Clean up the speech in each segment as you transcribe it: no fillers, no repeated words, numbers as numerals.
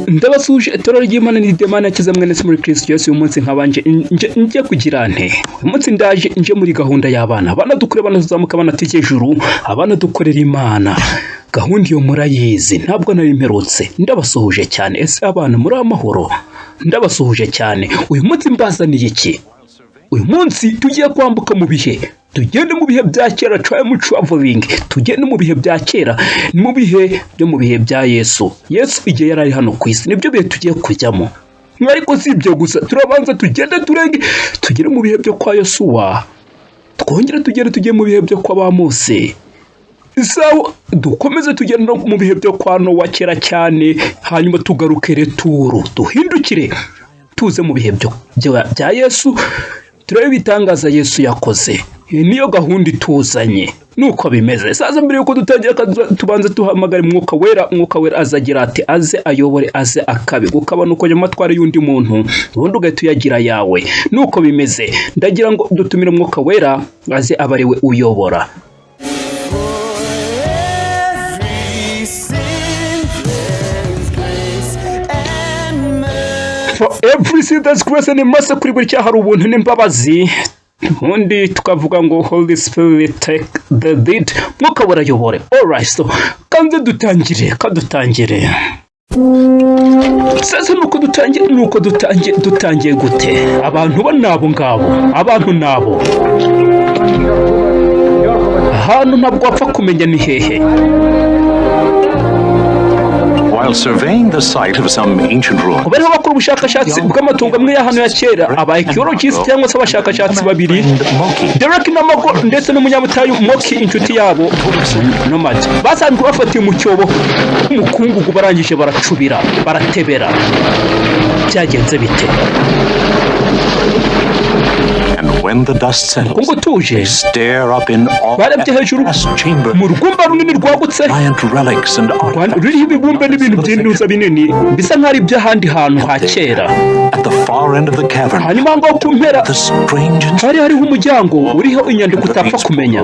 ndabasuje etoro ry'Imana n'idemana yakize mwene muri Kristo Yesu. Uyu munsi nkabanje nje kugira nte uyu munsi ndaje nje muri gahunda y'abana. Abana dukure banazamuka banatike ejuru, abana dukorera Imana. Gahunda yo murayizi ntabwo nari mperutse. Ndabasuhuje cyane. Ese abana muri amahoro? Ndabasuhuje cyane. Uyu munsi mbazaniye iki? Uyu munsi tugiye kwambuka mu bihe. Tugenda mu bihe bya kera, traveling. Tugenda mu bihe bya kera, mu bihe byo mu bihe bya Yesu. Yesu igihe yari hano ku isi, nibyo bihe tugiye kujyamo. Ariko usibye gusa turabanza tugenda turenge tugere mu bihe byo kwa Yesuwa. Twongere tugiye mu bihe byo kwa ba Mose. Isaho dukomeze tugenda mu bihe byo kwa Nowa kera cyane, hanyuma tugaruke returu, duhindukire tuze mu bihe bya Yesu. Turebe ibitangaza Yesu yakoze. Niyo gahunda ituzanye nuko bimeze. Sasa mbere yuko dutangira tubanze tuhamagara Mwuka Wera azagira ati aze ayobore, aze akabe gukaba nuko amatwara y'undi muntu ubundi ugahita uyagira yawe. Nuko bimeze. Ndagira ngo dutumire Mwuka Wera aze abariwe uyobora. For every sin there's grace and mercy. Kuri buri cyaha hari ubuntu n'imbabazi. Undi tukavuga ngo Holy Spirit take the lead. Mwuka Wera ayobore. Alright, so kanze dutangire. Sasa nuko dutangiye gute? Abantu bo nabo ngabo. Abantu nabo. Ahantu ntabwo wapfa kumenya ni hehe. While surveying the site of some ancient ruins, kubera bakora ubushakashatsi bw'amatungo amwe ya hano ya kera, abaarchaeologists cyangwa se abashakashatsi babiri, Derek na Mago ndetse n'umunyabutayu Moki, inshuti yabo nomad, basanzwe bafatiye mu cyobo umukungugu, barangije baracubira, baratebera. Byagenze bite? and when the dust settles, they stare up in awe at the vast chamber, mu rugumba runini rwagutse giant relics and ruriho ibibumbe n'ibintu by'intuza binini bisa nk'ari iby'ahandi hantu ha kera. at the far end of the cavern, hanyuma ngo ku mpera the strange hariho umuryango uriho inyandiko utapfa kumenya,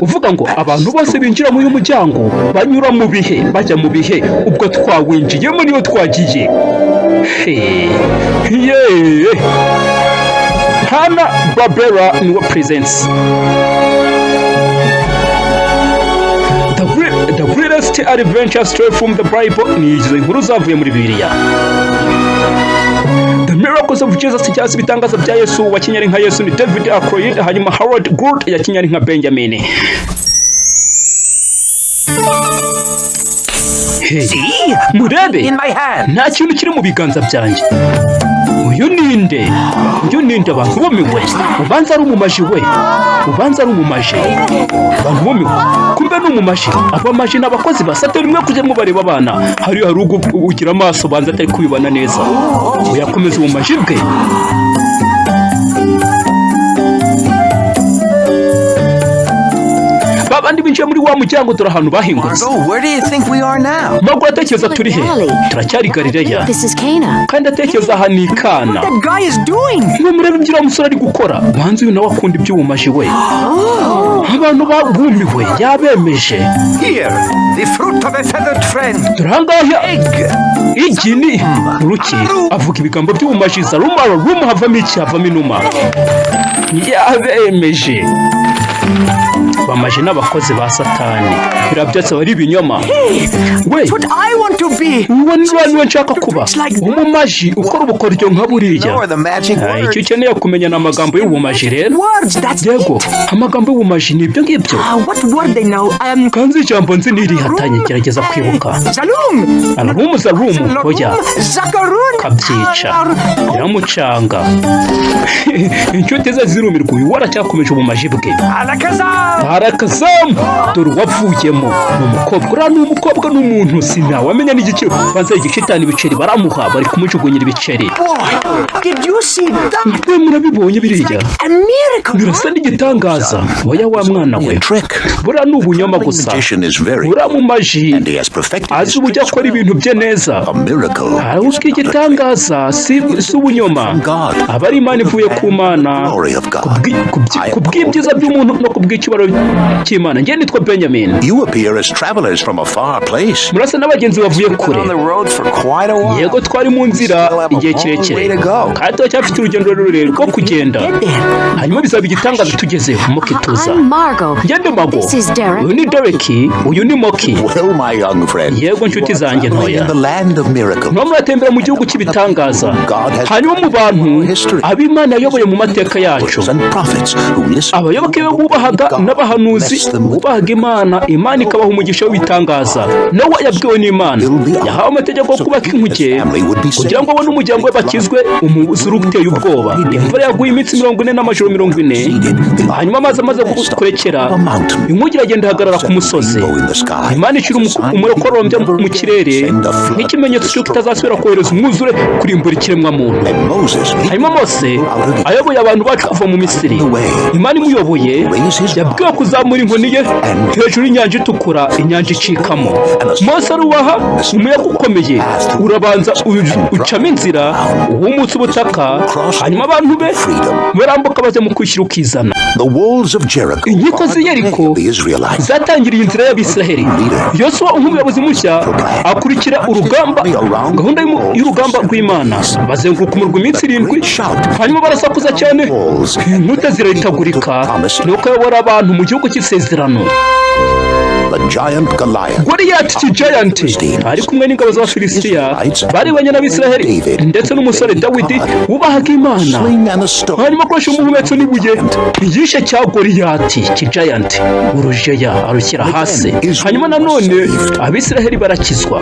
uvuga ngo abantu bose binjira muri uyu muryango banyura mu bihe, bajya mu bihe. Ubwo twawinjiyemo niyo twagiye. Hana Barbera niwe presents the greatest adventure story from the Bible. Ni inkuru zavuye muri Bibiliya. The miracles of Jesus cyangwa ibitangaza bya Yesu. Wakinyari nka Yesu ni David Ackroyd, hanyuma Harold Gould yakinyari nka Benjamin. Murebe nta kintu kiri mu biganza byanjye. Uyu ninde abantu bomiwe? Ubanza ari umumaji we, abantu bomiwe kumbe n'umumaji. Abamaji n'abakozi ba Satani mwe kujya mu bareba abana, hari ugira amaso banza atari kubibana neza. Uyakomeza umumaji bwe. Babandi binjiye muri wa muryango dore ahantu bahingutse. Mago atekereza turi he? Turacyari Galileya. Kandi atekereza aha ni Kana. Murebe ibyo umusore ari gukora. Banze uyu nawe akunda iby'ubumaji we. Abantu bagumiwe yabemeje. Turangaya igi ni ruki avuga ibigambo by'ubumaji za rumu havamo iki, havamo inuma. Yabemeje. Bamaje n'abakozi ba Satani. Birabyatse bari ibinyoma. We uwo niwe nshaka kuba, umumaji ukora ubukoryo nka buriya. Icyo ukeneye kumenya n'amagambo y'ubumaji rero. Yego, amagambo y'ubumaji ni ibyo ngibyo. Kanzi ijambo nzi nirihatanye, gerageza kwibuka. Zalumu oya kabyica biramucanga. Inshuti ze zirumirwa, uyu waracyakomeje ubumaji bwe. Arakazamu dore wavuyemo n'umukobwa n'umuntu sinawamenya n'igiki. Banza igishitani ibiceri baramuha, bari kumujugunyira ibiceri. Murabibonye biriya? Birasa n'igitangaza. Oya wa mwana we, bura n'ubunyoma gusa. Bura mu maji azi uburyo akora ibintu bye neza. Uzwi igitangaza si ubunyoma. Aba ari Imana ivuye ku Mana, kubw'ibyiza by'umuntu no kubw'ikibaro cy'Imana. Njye nitwa Benjamin. You appear as travelers from a far place. Murasa n'abagenzi bavuye kure. Yego twari mu nzira igihe kirekire kandi turacyafite urugendo rurerure rwo kugenda, hanyuma bizaba igitangaza tugezeho. Moki tuza. Ngende Mago. Uyu ni Derek, uyu ni Moki. Yego inshuti zanjye ntoya. Mwa muratembera mu gihugu cy'ibitangaza, hanyuma mu bantu ab'Imana yayoboye mu mateka yacu, abayoboke be bubahaga n'abahanuzi bubahaga Imana, Imana ikabaha umugisha w'ibitangaza. Nowa yabwiwe n'Imana, yahawe amategeko yo kubaka inkuge kugira ngo abone umuryango we bakizwe umwuzure uteye ubwoba. Imvura yaguye iminsi 40 n'amajoro 40, hanyuma amazi amaze kurekera, inkuge iragenda ihagarara ku musozi. Imana icira umurokorombya mu kirere nk'ikimenyetso cy'uko itazasubira kohereza umwuzure kurimbura ikiremwa muntu. Hanyuma Mose ayoboye abantu bacu kuva mu Misiri, Imana imuyoboye yabwiwe kuzamura inkoni ye hejuru y'inyanja itukura, inyanja icikamo. Mose arubaha, umuyaga ukomeye urabanza ucamo inzira, uhumutse ubutaka, hanyuma abantu be barambuka bajya mu kwishyira ukizana. Inkiko z'i Yeriko zatangiriye inzira y'Abisiraheli. Yosuwa nk'umuyobozi mushya akurikira urugamba, gahunda y'urugamba rw'Imana. Bazenguruka umurwa iminsi 7, hanyuma barasakuza cyane, inkuta zirahitagurika, nuko ayobora abantu mu gihugu cy'isezerano. Goliyati giant ari kumwe n'ingabo z'Abafilisitiya baribanye n'Abisiraheli ndetse n'umusore Dawidi wubahaga Imana, hanyuma akoresha umuhumetso n'ibuye yishe cya Goliyati giant, urujeya arushyira hasi. Hanyuma nanone Abisiraheli barakizwa.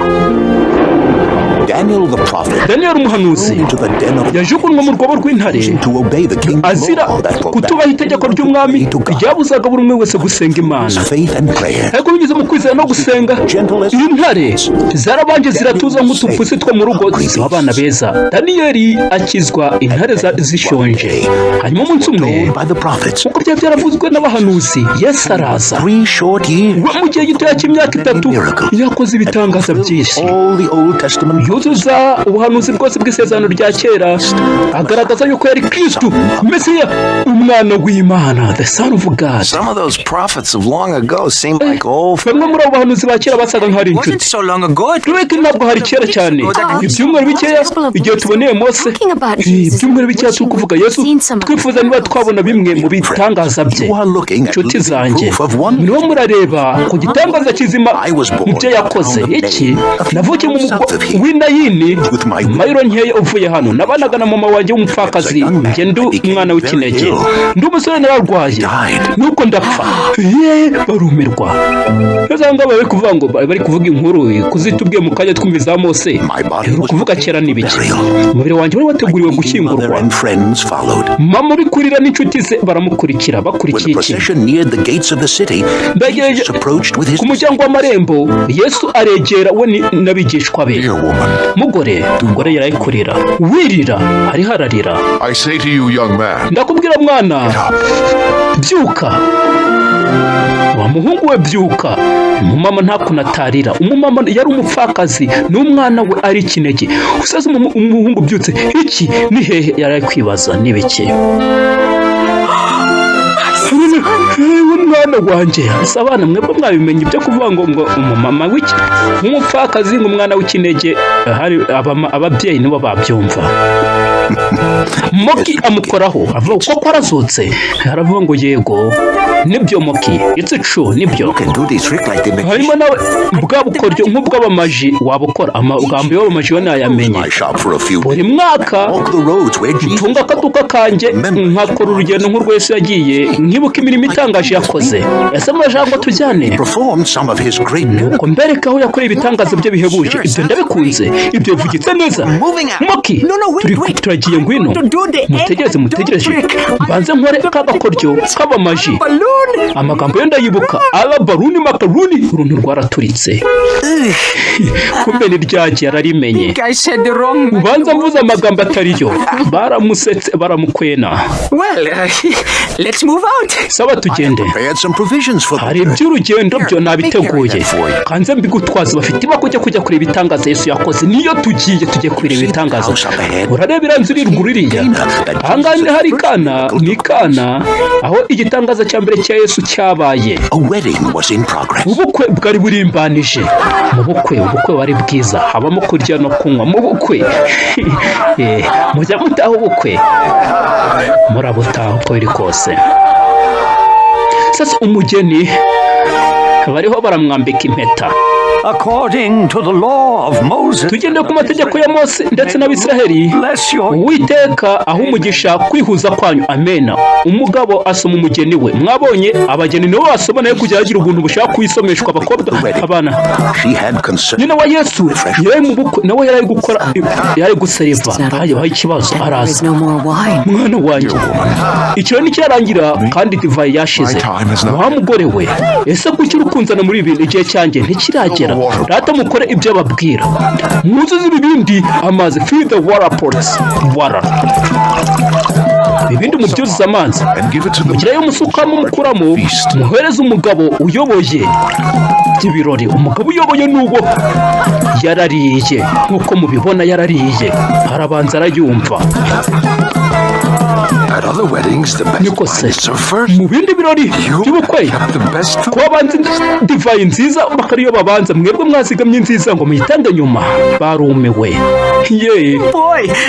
Daniel umuhanuzi yajugunywe mu rwobo rw'intare azira kutubaha itegeko ry'umwami ryabuzaga buri umwe wese gusenga Imana. Ariko binyuze mu kwizera no gusenga, intare zarabanje ziratuza nk'utupusi two mu rugo, ziba abana beza. Daniel akizwa intare zishonje. Hanyuma umunsi umwe, nk'uko byari byaravuzwe n'abahanuzi, Yesu araza. We mu gihe gitoya cy'imyaka 3 yakoze ibitangaza byinshi, yuzuza ubuhanuzi bwose bw'isezerano rya kera, agaragaza yuko yari Kristo, Mesiya, umwana w'Imana, the son of God. Some of those prophets of long ago seemed like old. Bamwe muri abo bahanuzi ba kera basaga nk'ari inshuti. So long ago. Ntabwo hari kera cyane. Ibyumweru bikeya igihe tuboneye Mose, ibyumweru bikeya turi kuvuga Yesu, twifuza niba twabona bimwe mu bitangaza bye. Inshuti zanjye, niwo murareba ku gitangaza kizima mu byo yakoze. Iki navukiye mu mugo w'Inayini, mayiro nkeye uvuye hano. Nabanaga na mama wanjye w'umupfakazi, njye ndu umwana w'ikinege, ndi umusore nararwaye, nuko ndapfa. Barumirwa. Yazanga bari kuvuga ngo bari kuvuga inkuru kuzitubwiye mu kanya twumviza Mose, kuvuga kera n'ibiki. Umubiri wanjye wari wateguriwe gushyingurwa. Mama bikurira n'inshuti ze baramukurikira, bakurikiye iki. Ndagejeje ku muryango w'amarembo, Yesu aregera we n'abigishwa be. Mugore yarayikurira, wirira, ari hararira. Ndakubwira mwana, byuka. Wa muhungu we byuka. Umumama ntakunatarira. Umumama yari umupfakazi n'umwana we ari ikinege. Usaze umuhungu byutse, iki ni hehe? Yari kwibaza nibiki. Umwana wanjye asabana, mwebwe mwabimenye ibyo kuvuga ngo umumama w'iki nk'umupfakazi ng'umwana w'ikinege, hari ababyeyi nibo babyumva. Moki amukoraho avuga ko arazutse, aravuga ngo yego nibyo Moki, it's true, nibyo. Harimo nawe bwa bukoryo nk'ubw'abamaji wabukora. Amagambo y'abamaji yo nayamenye. Buri mwaka mfunga akaduka kanjye nkakora urugendo nk'urwo Yesu yagiye, nkibuka imirimo itangaje yakoze. Ese murashaka tujyane? Nuko mbereka aho yakoreye ibitangaza bye bihebuje. Ibyo ndabikunze, ibyo bivugitse neza. Moki, turagiye ngwino. Mutegereze. Mbanze nkore kagakoryo k'abamaji. Amagambo yo ndayibuka, ala baruni makaruni, uruntu rwaraturitse. kumbe niryagiye ararimenye. Ubanza mvuze amagambo atariyo. Baramusetse baramukwena. Let's move out. Saba tugende. Hari iby'urugendo byo nabiteguye. Kanze mbigutwaza bafite bakujya kujya kureba ibitangaza Yesu yakoze. Niyo tugiye kureba ibitangaza. Urareba iranzu ririya. Ahangaha hari kana aho igitangaza cya mbere cya Yesu cyabaye. Ubukwe bwari burimbanije. Mu bukwe wari bwiza. Habamo kurya no kunywa mu bukwe. Mujya mutaha ubukwe. Murabutaha uko biri kose. Sasa umugeni bariho baramwambika impeta. According to the law of Moses, tugende ku mategeko ya Mose ndetse n'Abisiraheli, Uwiteka aho umugisha kwihuza kwanyu. Amena. Umugabo asoma umugeni we. Mwabonye abageni nibo basoma nayo kugira agira ubuntu bushaka kuyisomeshwa abakobwa. Abana nyina wa Yesu yari mu bukwe nawe yari guseriva. Hayo ikibazo araza. Mwana wanjye icyo ni cyarangira kandi divayi yashize. Wa mugore we ese kuki urukunzana muri ibi igihe cyanjye ntikiragera? Rata mukore ibyo babwira. Muzuze ibibindi amazi. Fill the water pots. Water. Ibindi mubyuzuza amazi. Mugirayo musukamo mukuramo. Muhereze umugabo uyoboye by'ibirori. Umugabo uyoboye n'ubwo yarariye. Nkuko mubibona yarariye. Arabanza arayumva. Niko se mu bindi birori by'ubukwe kuba banze divayi nziza bakariyo babanza mwebwe mwazigamye nziza ngo muyitange nyuma. Barumewe.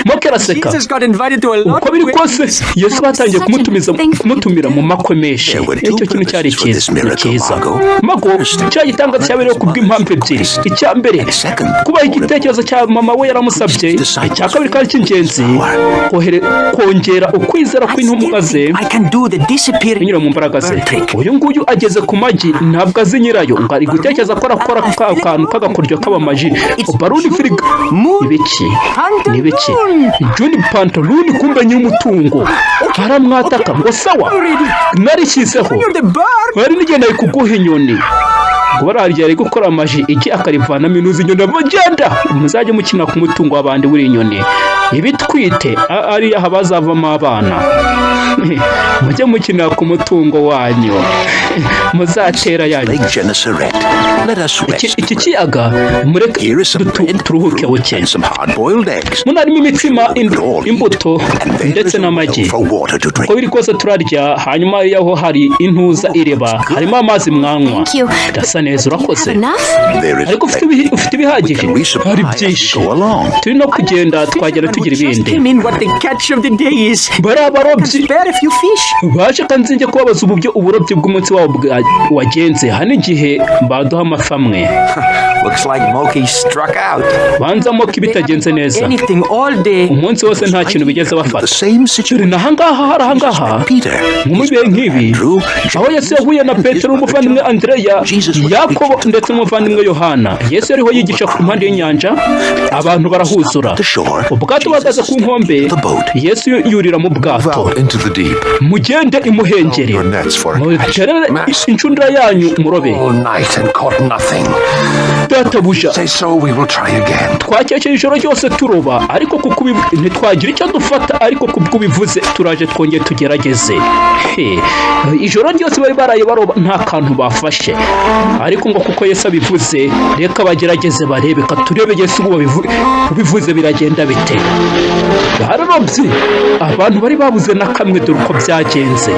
Mokeraseka uko biri kose Yesu batangiye kumutumira mu makwe menshi. Icyo kintu cyari cyiza. Mago cya gitanga cyaberewe kubw'impamvu ebyiri. Icya mbere kuba igitekerezo cya mama we yaramusabye. Icya kabiri kandi cy'ingenzi kongera ukwizera kw'intumwa ze binyura mu mbaraga ze. Uyu nguyu ageze ku magi ntabwo azi nyirayo ngo ari gutekereza ko arakora akantu k'agakoryo k'abamaji. Baruni firiga nibiki Juni pantaloni kumbe nyir'umutungo aramwataka ngo sawa narishyizeho bari nigenda kuguha inyoni. Bararya ari gukora amaji iki akarivana minuzi inyoni abagenda. Muzajye mukina ku mutungo w'abandi buri inyoni. Ibitwite ari aha bazavamo abana. Mujye mukina ku mutungo wanyu. Muzatera yanyu. Iki kiyaga mureke turuhuke buke. Munarimo imitsima, imbuto ndetse n'amagi. Uko biri kose turarya hanyuma yaho hari intuza ireba. Harimo amazi mwanywa. Dasa neza urakoze. Ariko ufite ibihagije. Hari byinshi. Turi no kugenda twagera tugira ibindi. Barabarobyi baje kandi nje kubabaza uburobyi bw'umunsi wabo wagenze. Hano igihe baduha amafi amwe. Banza Moki bitagenze neza. Umunsi wose nta kintu bigeze bafata. Turi nahangaha nk'umubihe nk'ibi aho Yesu yahuye na Petero n'umuvandimwe Andreya, Yakobo ndetse n'umuvandimwe Yohana. Yesu yariho yigisha ku mpande y'inyanja. Abantu barahuzura. Ubwato bagaze ku nkombe. Yesu yurira mu bwato. Mugende imuhengeri. Muterere inshundura yanyu murobe. Databuja twakekeye ijoro ryose turoba ariko kuko ntitwagira icyo dufata, ariko kubwo bivuze turaje twongeye tugerageze. Ijoro ryose bari baraye baroba nta kantu bafashe, ariko ngo kuko Yesu abivuze reka bagerageze barebe katurebe Yesu ubivuze biragenda bite. Bararobye abantu bari babuze na kamwe dore uko byagenze.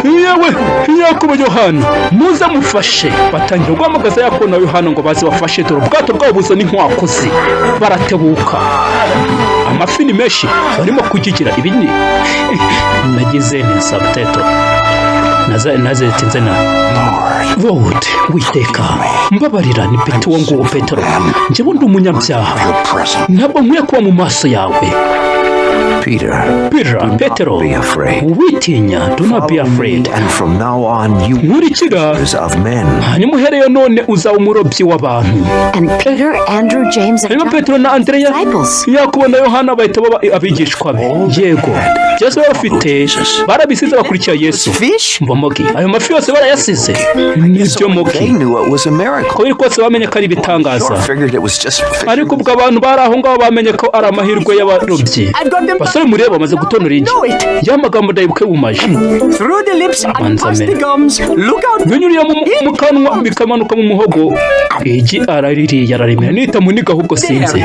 Yewe Yakobo Yohana muze mufashe. Batangira guhamagaza Yakobo na Yohana ngo baze bafashe dore ubwato bwabo buza n'inkwakozi. Baratebuka amafi ni menshi barimo kugigira ibini. Nagize neza potato nazetinze na Lord Witeka mbabarira ni Petero ngo Petero njye bundi umunyabyaha ntabwo nkwiye kuba mu maso yawe. Petero, witinya, do not be afraid. Nkurikira, hanyuma uhereye none uzaba umurobyi w'abantu. Hanyuma Petero na Andreya, Yakobo na Yohana bahita baba abigishwa be. Yego, byose bafite barabisize bakurikira Yesu. Mbomogi, ayo mafi yose barayasize. Nibyo mogi. Ko biri kose bamenye ko ari ibitangaza. Ariko ubwo abantu bari aho ngaho bamenye ko ari amahirwe y'abarobyi. Basore mureba bamaze gutonora igi. Ya magambo ndayibuke bumaje. Binyuriye mu kanwa bikamanuka mu muhogo. Igi araririye araremera nita muniga ahubwo sinzi.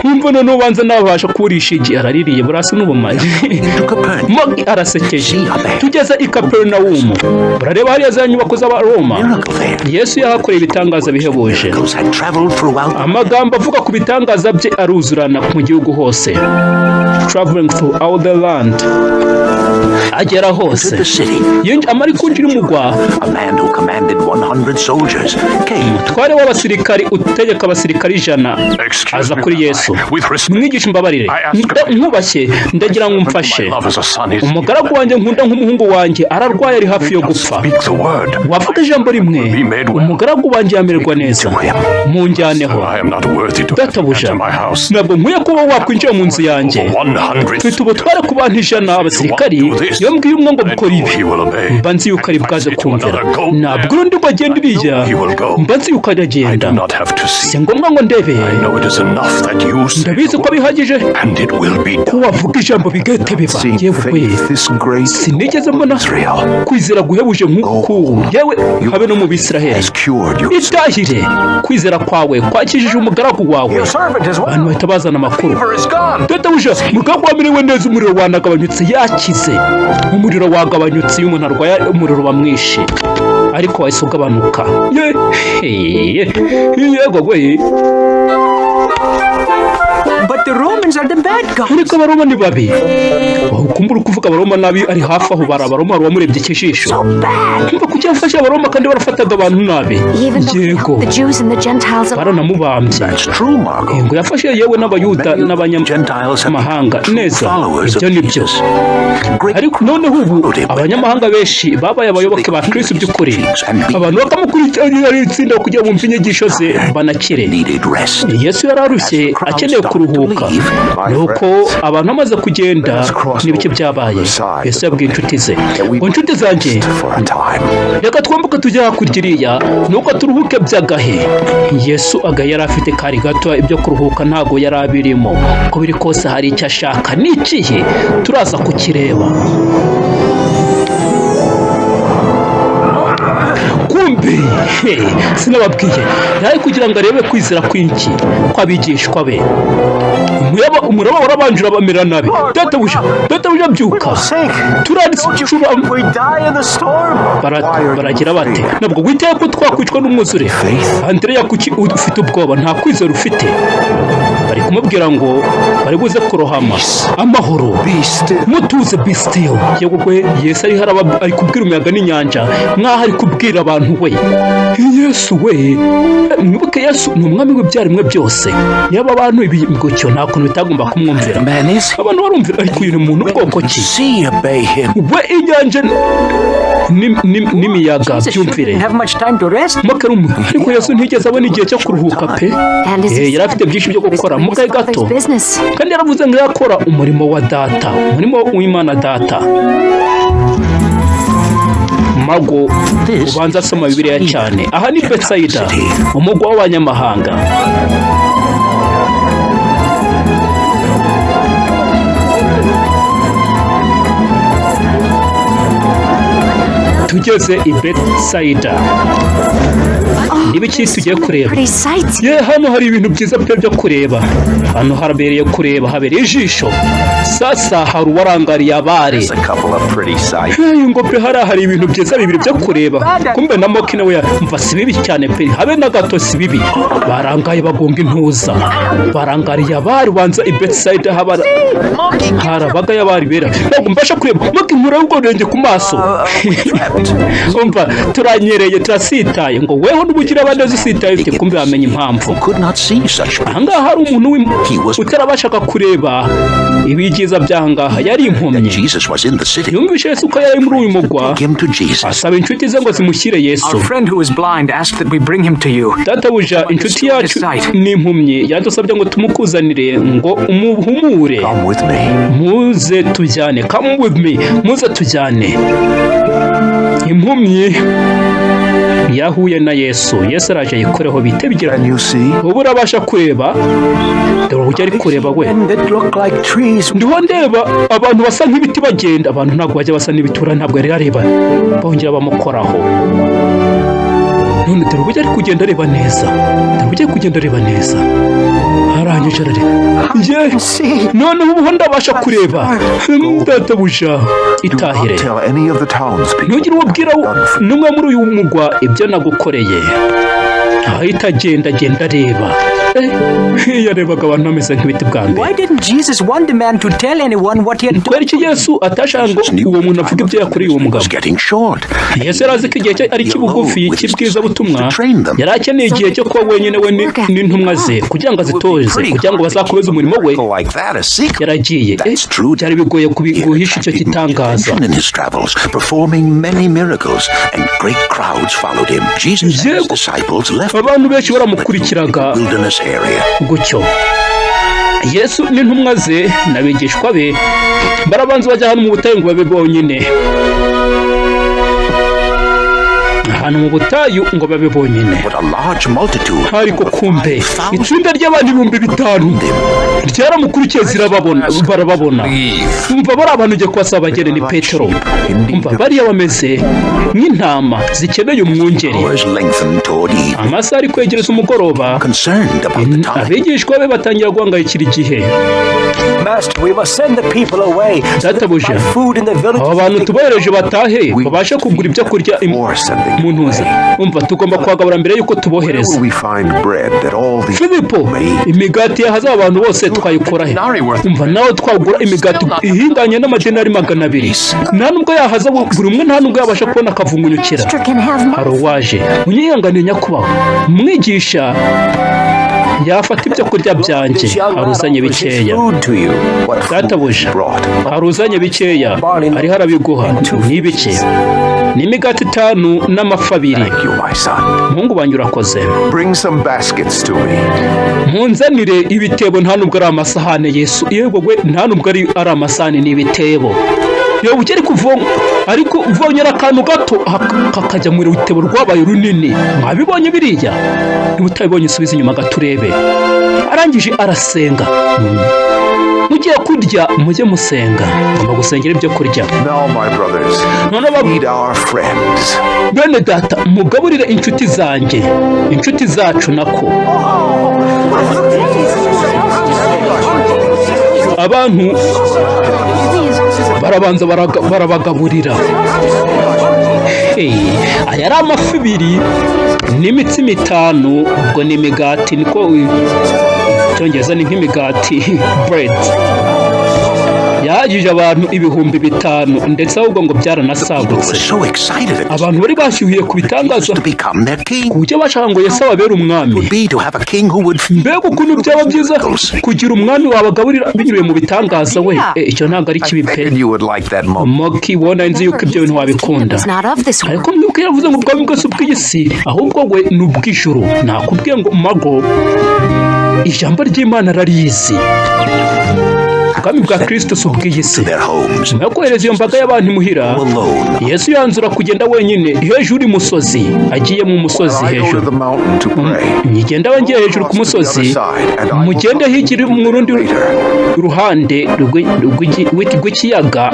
Numva none ubanza nabasha kurisha igi araririye burasa n'ubumaje. Mogi arasekeje. Tugeze i Kaperinawumu. Barareba hariya za nyubako z'Abaroma. Yesu yahakoreye ibitangaza bihebuje. Amagambo avuga ku bitangaza bye aruzurana mu gihugu hose. Traveling throughout the land. Agera hose. Amari kunjira umugwa. Umutware w'abasirikari utegeka abasirikari 100 aza kuri Yesu. Mwigisha imbabarire. Nkubashye ndagira ngo umfashe. Umugaragu wanjye nkunda nk'umuhungu wanjye ararwaye ari hafi yo gupfa. Wavuga ijambo rimwe. Umugaragu wanjye yamererwa neza. Munjyaneho. Databuja. Ntabwo nkwiye kuba wakwinjira mu nzu yanjye. Twite ubutware ku bantu 100 abasirikari. Iyo mbwiye umwe ngo gukora ibi. Mba nzi yuko ari bwaze kumvira. Ntabwo urundi bagenda iriya. Mba nzi yuko aragenda. Si ngombwa ngo ndebe. Ndabizi ko bihagije. Ko wavuga ijambo bigahita biba. Yewe sinigeze mbona kwizera guhebuje nk'uku. Yewe habe no mu Bisiraheli. Itahire kwizera kwawe kwakijije umugaragu wawe. Abantu bahita bazana amakuru. Databuja mugabo wamiriwe neza umuriro wanagabanyutse yakize. Umuriro wagabanyutse iyo umuntu arwaye umuriro bamwishe. Ariko wahise ugabanuka. Yego gwe. But the Romans are the bad guys. Ariko Abaroma ni babi. Ukumbura kuvuga Abaroma nabi ari hafi aho Abaroma bamurebye ikijisho. Kumva kuki yafashe Abaroma kandi barafataga abantu nabi. Yego. Baranamubambye. Ngo yafashe yewe n'Abayuda n'Abanyamahanga neza. Ibyo nibyo. Ariko noneho ubu Abanyamahanga benshi babaye abayoboke ba Kristo by'ukuri. Abantu bakamukurikirana ari itsinda kugira bumve inyigisho ze banakire. Yesu yararushye akeneye kuruhuka. Nuko abantu bamaze kugenda n'ibiki byabaye. Yesu yabwiye inshuti ze, inshuti zanjye, reka twambuke tujya hakurya nuko turuhuke by'agahe. Yesu yari afite kari gato ibyo kuruhuka ntago yari abirimo. Ko biri kose hari icyo ashaka n'ikihe turaza kukireba. Kumbe sinababwiye nawe kugira ngo arebe kwizera kwinki kwabigishwa be. Umuraba warabanjura bamera nabi. Databuja byuka. Turaritsura. Baragira bate? Nabwo witeye ko twakwicwa n'umwuzure. Andreya kuki ufite ubwoba nta kwizera ufite. Bari kumubwira ngo bari buze kurohama. Amahoro. Mutuze be still. Yego gwe Yesu ari kubwira umuyaga n'inyanja. Mwaho ari kubwira abantu we. Yesu we. Mwibuke Yesu ni umwami w'ibyaremwe byose. Yaba abantu ibi ngocyo nta kuntu bitagomba kumwumvira. Abantu barumvira ariko uyu muntu ubwoko ki? We inyanja n'imiyaga byumvire. Makarumu ariko Yesu ntigeze abona igihe cyo kuruhuka pe. Yari afite byinshi byo gukora mu gahe gato. Kandi yaravuze ngo yakora umurimo wa data, umurimo w'Imana data. Mago ubanza asoma Bibiliya cyane. Aha ni Betsaida, umugwa w'Abanyamahanga. Tugeze i Betsaida. Ibiki tugiye kureba. Hano hari ibintu byiza byo kureba. Hano harabereye kureba, habereye ijisho. Sasa hari uwarangariye abari. Ngo pe hari ibintu byiza bibiri byo kureba. Kumbe na Moki nawe mva si bibi cyane pe. Habe na gato si bibi. Barangaye bagonga intuza. Barangariye abari banza i Betsaida harabaga y'abari bera. Ntabwo mbasha kureba. Moki murangorenge ku maso. Umva turanyereye turasitaye ngo weho ubugira abaneza usitaye ufite kumbe bamenya impamvu. Ahangaha hari umuntu utarabashaga kureba ibyiza by'ahangaha, yari impumyi. Yumvise Yesu ko yari muri uyu mugwa, asaba inshuti ze ngo zimushyire Yesu. Databuja, inshuti yacu ni impumyi, yadusabye ngo tumukuzanire ngo umuhumure. Muze tujyane, come with me, muze tujyane. Impumyi yahuye na Yesu, Yesu araje yikoreho bite bigira. Ubu urabasha kureba, dore ujya ari kureba we. Ndiho ndeba abantu basa nk'ibiti bagenda, abantu ntabwo bajya basa n'ibitura, ntabwo yari areba, bongera bamukoraho. None dore ujya ari kugenda areba neza, dore ujya kugenda areba neza. Arangije arareba, none ubu ndabasha kureba. Databuja, itahire, ntugire ubwira n'umwe muri uyu mugwa ibyo nagukoreye. Ahita agenda areba. Yarebaga abantu bameze nk'ibiti bwa mbere. Kubera iki Yesu atashaka ngo uwo muntu avuge ibyo yakoreye uwo mugabo? Yesu yari azi ko igihe cye ari kibugufi cy'ibwizabutumwa, yari akeneye igihe cyo kuba wenyine we n'intumwa ze kugira ngo azitoze, kugira ngo bazakomeze umurimo we. Yaragiye, byari bigoye guhisha icyo gitangaza. Abantu benshi baramukurikiraga gutyo. Yesu n'intumwa ze n'abigishwa be barabanza bajya hano mu butayu ngo babe bonyine, ahantu mu butayu ngo babe bonyine. Ariko kumbe itsinda ry'abantu 5,000 ryaramukurikiye, barababona. Umva bari abantu ugiye kubasaba bagere ni Petero. Umva bariya bameze nk'intama zikeneye umwungeri. Amasaha ari kwegereza umugoroba, abigishwa be batangira guhangayikira igihe. Databuja, aba bantu tubohereje batahe babashe kugura ibyo kurya mu ntuza. Umva tugomba kuhagabura mbere yuko tubohereza. Filipo, imigati yahaza abantu bose twayikora he? Umva nawe twagura imigati ihinganye n'amadenari 200. Nta nubwo yahaza buri umwe, nta nubwo yabasha kubona akavungunyukira. Hari uwaje, unyihanganiye nyakubahwa, umwigisha yafata ibyo kurya byanjye, aruzanye bikeya. Databuja, aruzanye bikeya, ariho arabiguha. Ni bike, ni imigati 5 n'amafi 2. Mungu wanjye urakoze. Munzanire ibitebo, nta nubwo ari amasahane Yesu. Yego we, nta nubwo ari amasahane, ni ibitebo. Yo ugere kuvoma, ariko uvonyera akantu gato kakajya mu rutebo rwabaye runini. Mwabibonye biriya? Niba utabibonye subiza inyuma gaturebe. Arangije arasenga. Mugiye kurya mujye musenga, ngomba gusengera ibyo kurya. Bene data, mugaburire inshuti zanjye, inshuti zacu nako. Abantu barabanza barabagaburira. Aya ari amafi 2 n'imitsima 5, ubwo ni imigati, niko cyongeza ni nk'imigati bread. Yahagije abantu 5,000 ndetse ahubwo ngo byaranasagutse. Abantu bari bashyuhiye ku bitangaza kuburyo bashaka ngo Yesu ababere umwami. Mbega ukuntu byaba byiza kugira umwami wabagaburira binyuriye mu bitangaza we. Icyo ntabwo ari kibi pe. Moki wona nzi yuko ibyo bintu wabikunda. Ariko mwibuke yavuze ngo ubwami bwose bw'isi ahubwo we ni ubw'ijuru. Nakubwiye ngo mago ijambo ry'Imana ararizi. Ubwami bwa Kristo si ubw'iy'isi. Nyuma yo kohereza iyo mbaga y'abantu imuhira, Yesu yanzura kugenda wenyine hejuru y'umusozi. Agiye mu musozi hejuru. Nigenda wangiye hejuru ku musozi, mugende higiri mu rundi ruhande rw'ikiyaga,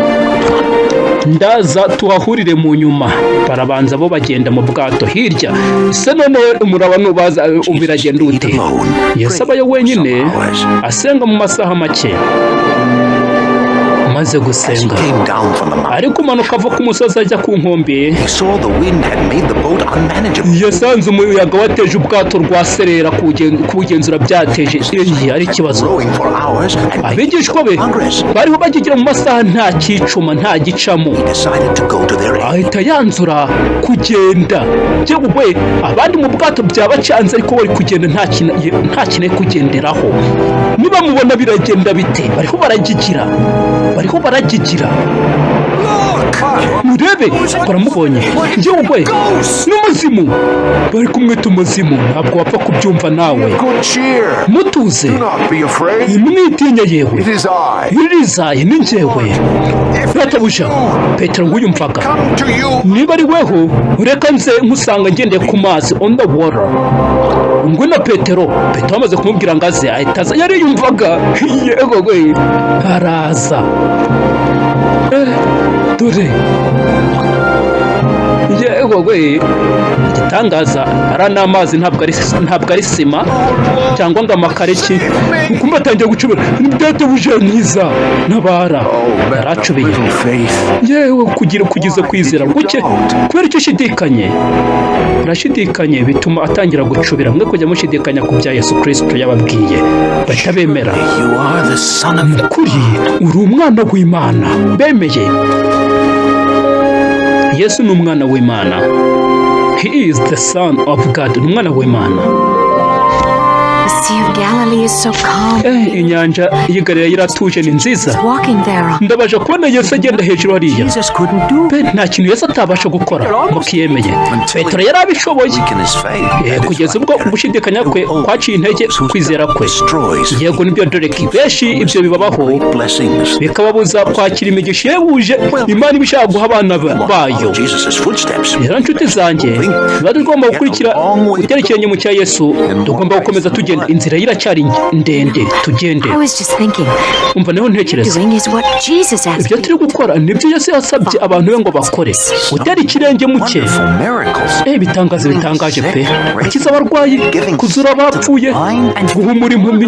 ndaza tuhahurire mu nyuma. Barabanza bo bagenda mu bwato hirya. Se none umurabano baza biragenda ute? Yesu abayo wenyine asenga mu masaha make. amaze gusenga ariko umanuka ava ku musozi ajya ku nkombe yasanze umuyaga wateje ubwato rwaserera kuwugenzura byateje ari ikibazo. Abigishwa be bariho bagigira mu masaha nta cyicuma nta gicamo, ahita yanzura kugenda. Yewe abandi mu bwato byabacanze ariko bari kugenda nta kintu kugenderaho. Niba mubona biragenda bite? Bariho baragigira murebe baramubonye. Yewe n'umuzimu bari kumwita umuzimu, ntabwo wapfa kubyumva nawe. Mutuze mwitinya, yewe irizaye ni njyewe databuja. Petero nguyumvaga, niba ari weho ureka nze nkusanga ngendeye ku mazi on the water. Ngo na Petero amaze kumubwira ngo aze ahita aza. Yari yumvaga yewe araza. Dore yewe igitangaza ara n'amazi ntabwo ari sima cyangwa ngo amakareki. Ukumva atangiye gucubira databuja mwiza nabara yaracubeye. Yewe kugeza kwizera guke kubera icyo urashidikanye bituma atangira gucubira. Mwe kujya mushidikanya ku bya Yesu Kristo yababwiye batabemera. Kuri uri umwana w'Imana bemeye. Yesu ni umwana w'Imana. He is the son of God. Ni umwana w'Imana. Inyanja y'igalilaya iratuje ni nziza. Ndabaje kubona Yesu agenda hejuru hariya. Nta kintu Yesu atabasha gukora mukiyemeye. Petero yari abishoboye. Kugeza ubwo gushidikanya kwe kwaciye intege kwizera kwe. Yego nibyo dore benshi ibyo bibabaho bikababuza kwakira imigisha yebuje Imana ibishaka guha abana bayo. Rero inshuti zanjye bari tugomba gukurikira iterekeranye mu cya Yesu. Tugomba gukomeza tugenda, inzira iracyari ndende, tugende. Umva naho ntekereza ibyo turi gukora nibyo Yesu yasabye abantu be ngo bakore. Utera ikirenge muke. Ibitangaza bitangaje pe. Gukiza abarwayi, kuzura abapfuye, guhumura impumyi,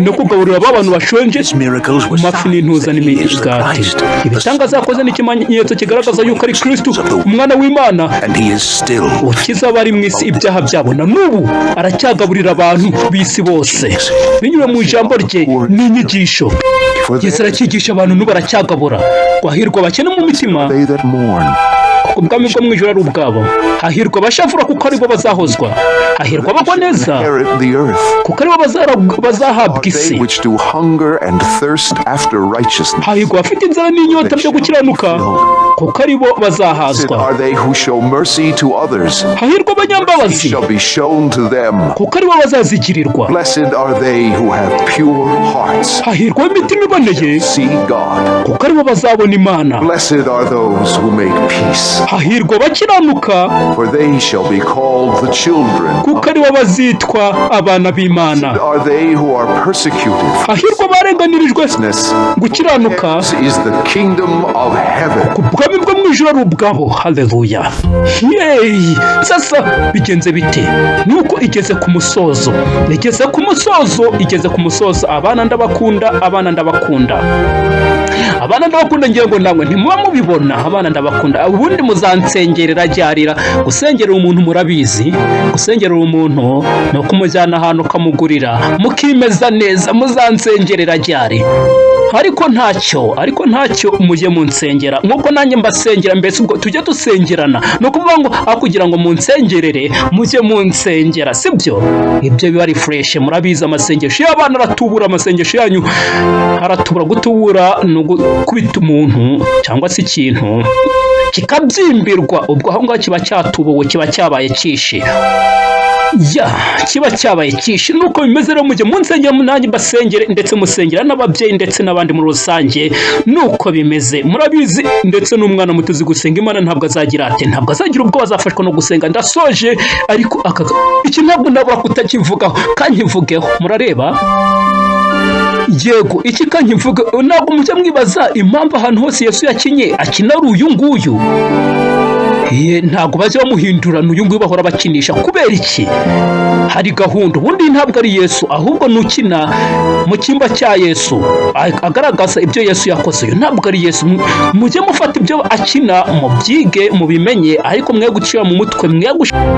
no kugaburira abantu bashonje, amafi n'intuza n'imigati. Ibitangaza yakoze n'ikimenyetso kigaragaza yuko ari Kristo umwana w'Imana ukiza abari mu isi ibyaha byabo. Nanubu aracyagaburira abantu b'isi bose binyuze mu ijambo rye n'inyigisho. Yesu arakigisha abantu n'ubu aracyagabura. Wahirwa abakene mu mitima kuko ubwami bwo mu ijuru ari ubwabo. Hahirwa abashavura kuko aribo bazahozwa. Hahirwa abagwa neza kuko aribo bazahabwa isi. Hahirwa abafite inzara n'inyota byo gukiranuka kuko aribo bazahazwa. Hahirwa abanyambabazi kuko aribo bazazigirirwa. Hahirwa imitima iboneye kuko aribo bazabona Imana. Hahirwa abakiranuka kuko aribo bazitwa abana b'Imana. Hahirwa abarenganirijwe gukiranuka kuko ubwami bwo mu ijuru ari ubwabo. Haleluya. Sasa bigenze bite? Nuko igeze ku musozo. Igeze ku musozo. Abana ndabakunda ngiye ngo namwe ntimuba mubibona. Abana ndabakunda. Ubundi muzansengerera ryarira. Gusengerera umuntu murabizi. Gusengerera umuntu no kumujyana ahantu kamugurira mukimeza neza. Muzansengerera ryari. Ariko ntacyo mujye munsengera nkuko nanjye mbasengera. Mbese ubwo tujye dusengerana no kuvuga ngo kugira ngo munsengerere mujye munsengera, sibyo? Ibyo biba ari fresh. Murabizi amasengesho y'abana aratubura. Amasengesho yanyu aratubura. Gutubura no kubita umuntu cyangwa se ikintu kikabyimbirwa. Ubwo aho ngaho kiba cyatubuwe, kiba cyabaye kishi. Kiba cyabaye kishi. Nuko bimeze rero mujye munsengera nanjye mbasengere, ndetse musengera n'ababyeyi ndetse n'abandi muri rusange. Nuko bimeze murabizi. Ndetse n'umwana mutuzi gusenga Imana ntabwo azagira ubwo bazafashwa no gusenga. Ndasoje ariko iki ntabwo nabura kutakivugaho kankivugeho. Murareba yego iki kankivuga. Ntabwo mujya mwibaza impamvu ahantu hose Yesu yakinye akina ari uyu nguyu. ntabwo baje bamuhindurana uyu nguyu bahora bakinisha kubera iki hari gahunda ubundi ntabwo ari Yesu ahubwo nukina mu cyimba cya Yesu agaragaza ibyo Yesu yakoze ntabwo ari Yesu mujye mufata ibyo akina mu byige mu bimenye ariko mwe gucira mu mutwe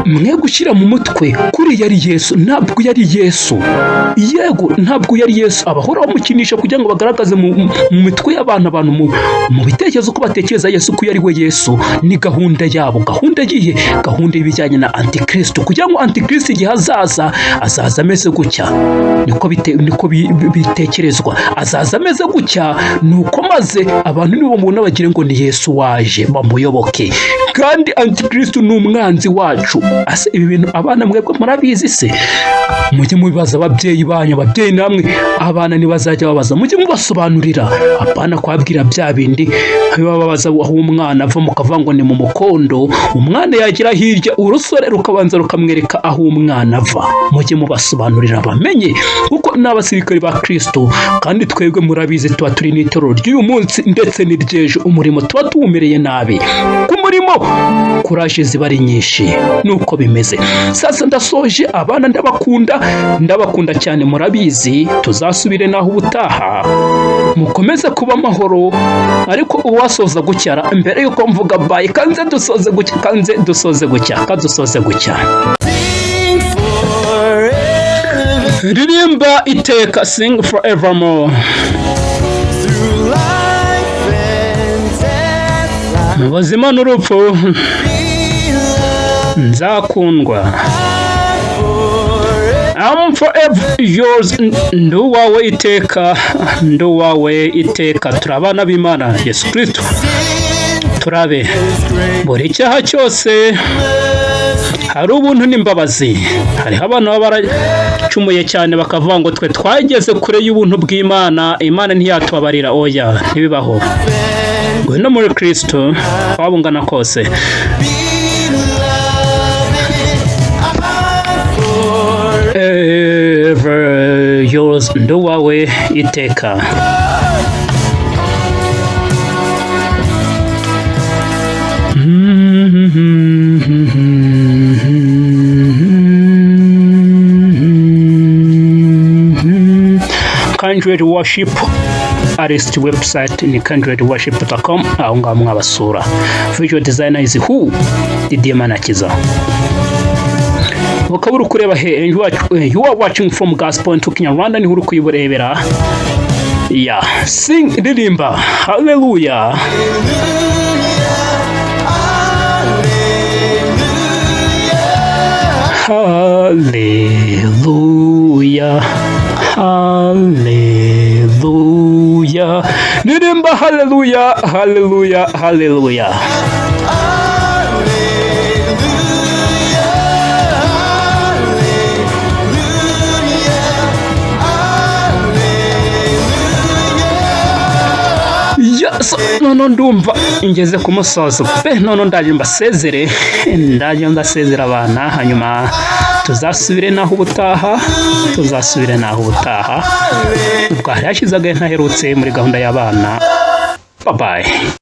mwe gushyira mu mutwe kuri yari Yesu ntabwo yari Yesu yego ntabwo yari Yesu abahora bamukinisha kugira ngo bagaragaze mu mitwe y'abantu mu bitekerezo ko batekereza Yesu ko yari we Yesu ni gahunda yabo gahunda yihe gahunda y'ibijyanye na antikristo kugira ngo antikristo igihe azaza ameze gutya niko bitekerezwa azaza ameze gutya nuko maze abantu nibo bamubona bagira ngo ni Yesu waje bamuyoboke kandi antikristo ni umwanzi wacu ase ibi bintu abana mwebwe murabizi se mujye mubibaza ababyeyi banyu ababyeyi namwe abana nibazajya babaza mujye mubasobanurira apana kwabwira bya bindi bababaza aho umwana ava mukavango ni mu mukondo umwana yagira hirya urusore rukabanza rukamwereka aho umwana ava mujye mubasobanurira bamenye kuko n'abasirikari ba Kristo kandi twebwe murabizi tuba turi n'itorero ry'uyu munsi ndetse n'iryejo umurimo tuba tuwumereye nabi ku murimo kuraje ziba ari nyinshi nuko bimeze sasa ndasoje abana ndabakunda cyane murabizi tuzasubire naho ubutaha mukomeze kuba amahoro ariko uwasoza gucyara mbere yuko mvuga bye kanze dusoze gucya ririmba iteka sing forevermore mu buzima n'urupfu nzakundwa I'm forever yours nduwawe iteka turabana b'Imana Yesu Kristo turabe buri cyaha cyose hari ubuntu n'imbabazi hariho abantu baba baracumuye cyane bakavuga ngo twe twageze kure y'ubuntu bw'Imana Imana ntiyatubabarira oya ntibibaho no muri Kristo wabungana kose ever yours nduwawe iteka Kindred Worship artist website ni kindredworship.com aho ngaho mwabasura visual designer is who Didimanakiza ukabura kureba he you are watching from gospel into Kinyarwanda ni huru kuyiburebera sing ririmba hallelujah hallelujah hallelujah ririmba hallelujah none ndumva ingeze ku musozo none ndaje mbasezere abana hanyuma tuzasubire naho ubutaha ubwo hari hashize agahe ntaherutse muri gahunda y'abana bye bye